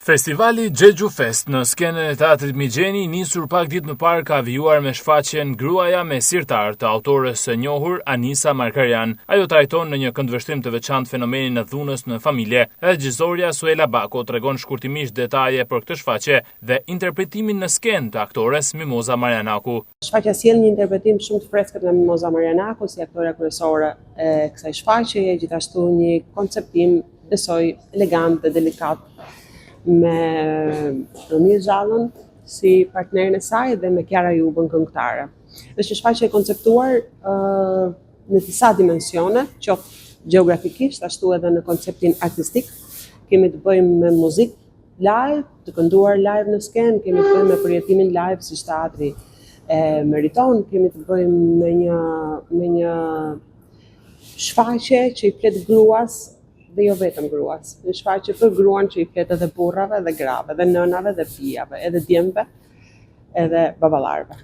Festivali Xhexhu Fest në skenën e teatrit Migjeni nisur pak ditë më parë ka vijuar me shfaqjen Gruaja me sirtar të autores së njohur Anisa Markarian. Ajo trajton në një këndvështrim të veçantë fenomenin e dhunës në familje. Regjizorja Suela Bako tregon shkurtimisht detaje për këtë shfaqje dhe interpretimin në skenë të aktores Mimoza Marianaku. Shfaqja sjell një interpretim shumë të freskët nga Mimoza Marianaku si aktore kryesore e kësaj shfaqjeje, gjithashtu një konceptim besoj elegant dhe delikat me Romir Xhallën si partnerin e saj dhe me Kiara Jubën këngëtare. Është një shfaqje e konceptuar në disa dimensione, qoftë gjeografikisht, ashtu edhe në konceptin artistik. Kemi të bëjmë me muzikë live, të kënduar live në skenë, kemi të bëjmë me përjetimin live si teatri e meriton, kemi të bëjmë me një shfaqje që i flet gruas dhe jo vetëm gruas. Një shfaqje për gruan që i flet edhe burrave dhe grave, dhe nënave dhe fijave, edhe djemve, edhe baballarëve.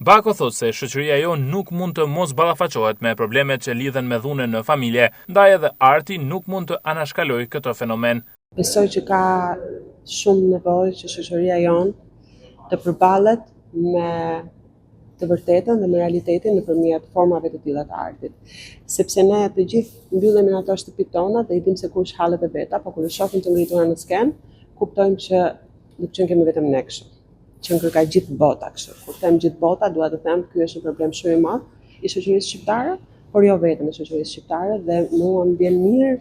Bako thot se shoqëria jonë nuk mund të mos ballafaqohet me problemet që lidhen me dhunën në familje, ndaj edhe arti nuk mund të anashkalojë këtë fenomen. Besoj që ka shumë nevojë që shoqëria jonë të përballet me të vërtetën dhe me realitetin nëpërmjet formave të tilla të artit. Sepse ne të gjithë mbyllemi në ato shtëpitë tona dhe i dimë se kush hallet e veta, por kur e shohim të ngritura në skenë, kuptojmë që nuk kemi vetëm ne kështu. Që ka gjithë bota kështu. Kur them gjithë bota, dua të them ky është një problem shumë i madh i shoqërisë shqiptare, por jo vetëm i shoqërisë shqiptare, dhe mua më vjen mirë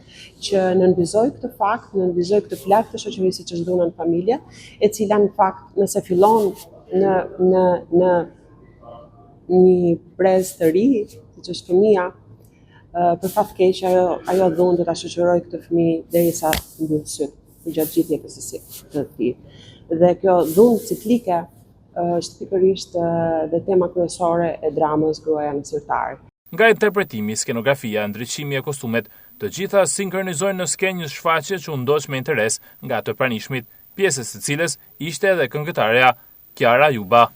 që nënvizoj këtë fakt, nënvizoj këtë plagë të shoqërisë që është dhuna në familje, e cila në fakt nëse fillon në një brez të ri, siç është fëmia, për fat keq ajo dhunë do ta shoqërojë këtë fëmijë derisa mbyll syt gjatë gjithë jetës së tij. Dhe kjo dhunë ciklike është pikërisht dhe tema kryesore e dramës Gruaja me sirtar. Nga interpretimi, skenografia, ndriçimi e kostumet, të gjitha sinkronizojnë në skenë një shfaqje që u ndoq me interes nga të pranishmit, pjesës së cilës ishte edhe këngëtarja Kiara Juba.